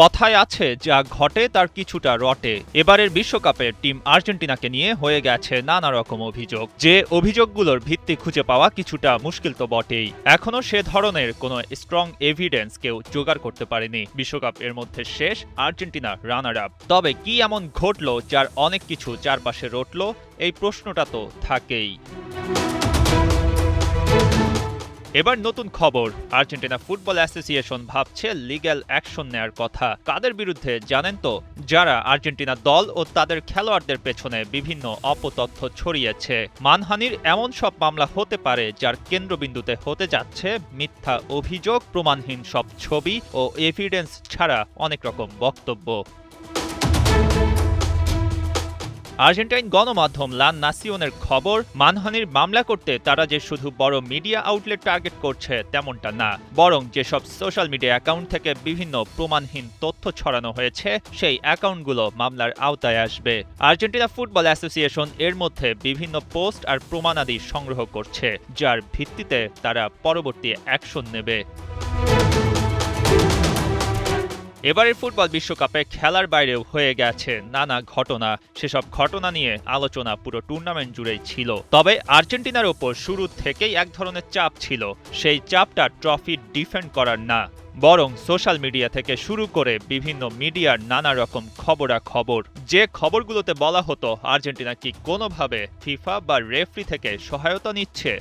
কথায় আছে যা ঘটে তার কিছুটা রটে। এবারের বিশ্বকাপে টিম আর্জেন্টিনাকে নিয়ে হয়ে গেছে নানা রকম অভিযোগ, যে অভিযোগগুলোর ভিত্তি খুঁজে পাওয়া কিছুটা মুশকিল তো বটেই। এখনো সে ধরনের কোনো স্ট্রং এভিডেন্স কেউ জোগাড় করতে পারেনি। বিশ্বকাপ এর মধ্যে শেষ, আর্জেন্টিনা রানার আপ। তবে কি এমন ঘটলো যার অনেক কিছু চারপাশে রটলো, এই প্রশ্নটা তো থাকেই। এবার নতুন খবর, আর্জেন্টিনা ফুটবল অ্যাসোসিয়েশন ভাবছে লিগ্যাল অ্যাকশন নেয়ার কথা। কাদের বিরুদ্ধে জানেন তো? যারা আর্জেন্টিনা দল ও তাদের খেলোয়াড়দের পেছনে বিভিন্ন অপতথ্য ছড়িয়েছে। মানহানির এমন সব মামলা হতে পারে যার কেন্দ্রবিন্দুতে হতে যাচ্ছে মিথ্যা অভিযোগ, প্রমাণহীন সব ছবি ও এভিডেন্স ছাড়া অনেক রকম বক্তব্য। আর্জেন্টাইন গণমাধ্যম লা নাসিওনের খবর, মানহানির মামলা করতে তারা যে শুধু বড় মিডিয়া আউটলেট টার্গেট করছে তেমনটা না, বরং যেসব সোশ্যাল মিডিয়া অ্যাকাউন্ট থেকে বিভিন্ন প্রমাণহীন তথ্য ছড়ানো হয়েছে সেই অ্যাকাউন্টগুলো মামলার আওতায় আসবে। আর্জেন্টিনা ফুটবল অ্যাসোসিয়েশন এর মধ্যে বিভিন্ন পোস্ট আর প্রমাণাদি সংগ্রহ করছে, যার ভিত্তিতে তারা পরবর্তী অ্যাকশন নেবে। এবারের ফুটবল বিশ্বকাপে খেলার বাইরেও হয়ে গেছে নানা ঘটনা। সেসব ঘটনা নিয়ে আলোচনা পুরো টুর্নামেন্ট জুড়েই ছিল। তবে আর্জেন্টিনার ওপর শুরু থেকেই এক ধরনের চাপ ছিল। সেই চাপটা ট্রফি ডিফেন্ড করার না, বরং সোশ্যাল মিডিয়া থেকে শুরু করে বিভিন্ন মিডিয়ার নানা রকম খবরাখবর। যে খবরগুলোতে বলা হতো আর্জেন্টিনা কি কোনোভাবে ফিফা বা রেফরি থেকে সহায়তা নিচ্ছে।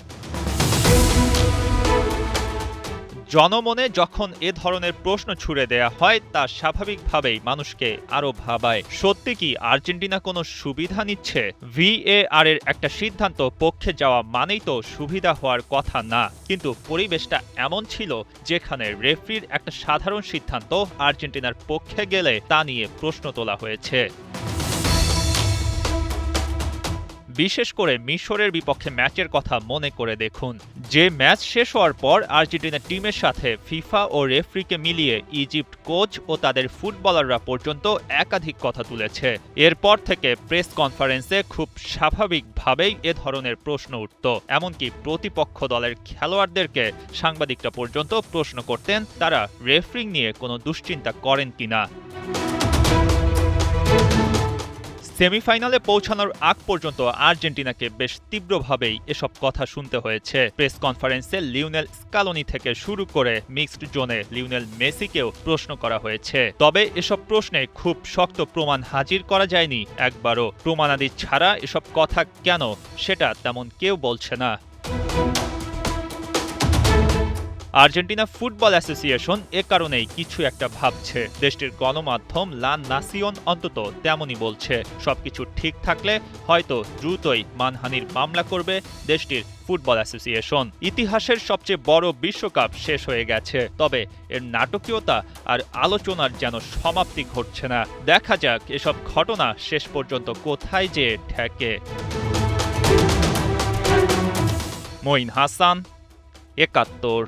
জনমনে যখন এ ধরনের প্রশ্ন ছুড়ে দেয়া হয় তা স্বাভাবিকভাবেই মানুষকে আরো ভাবায়। সত্যি কি আর্জেন্টিনা কোনো সুবিধা নিচ্ছে? VAR এর একটা সিদ্ধান্ত পক্ষে যাওয়া মানেই তো সুবিধা হওয়ার কথা না, কিন্তু পরিবেশটা এমন ছিল যেখানে রেফরির একটা সাধারণ সিদ্ধান্ত আর্জেন্টিনার পক্ষে গেলে তা নিয়ে প্রশ্ন তোলা হয়েছে। বিশেষ করে মিশরের বিপক্ষে ম্যাচের কথা মনে করে দেখুন। যে ম্যাচ শেষ হওয়ার পর আর্জেন্টিনা টিমের সাথে ফিফা ও রেফরিকে মিলিয়ে ইজিপ্ট কোচ ও তাদের ফুটবলাররা পর্যন্ত একাধিক কথা তুলেছে। এরপর থেকে প্রেস কনফারেন্সে খুব স্বাভাবিকভাবেই এ ধরনের প্রশ্ন উঠত। এমনকি প্রতিপক্ষ দলের খেলোয়াড়দেরকে সাংবাদিকরা পর্যন্ত প্রশ্ন করতেন তারা রেফরিং নিয়ে কোনো দুশ্চিন্তা করেন কিনা। সেমিফাইনালে পৌঁছানোর আগ পর্যন্ত আর্জেন্টিনাকে বেশ তীব্রভাবেই এসব কথা শুনতে হয়েছে। প্রেস কনফারেন্সে লিওনেল স্কালোনি থেকে শুরু করে মিক্সড জোনে লিওনেল মেসিকেও প্রশ্ন করা হয়েছে। তবে এসব প্রশ্নে খুব শক্ত প্রমাণ হাজির করা যায়নি একবারও। প্রমাণাদি ছাড়া এসব কথা কেন, সেটা তেমন কেউ বলছে না। আর্জেন্টিনা ফুটবল অ্যাসোসিয়েশন এ কারণেই কিছু একটা ভাবছে। দেশটির গণমাধ্যম লা নাসিওন অন্তত তেমনই বলছে। সবকিছু ঠিক থাকলে হয়তো দ্রুতই মানহানির মামলা করবে দেশটির ফুটবল অ্যাসোসিয়েশন। ইতিহাসের সবচেয়ে বড় বিশ্বকাপ শেষ হয়ে গেছে, তবে এর নাটকীয়তা আর আলোচনার যেন সমাপ্তি ঘটছে না। দেখা যাক এসব ঘটনা শেষ পর্যন্ত কোথায় যেয়ে ঠেকে। মঈন হাসান, ৭১।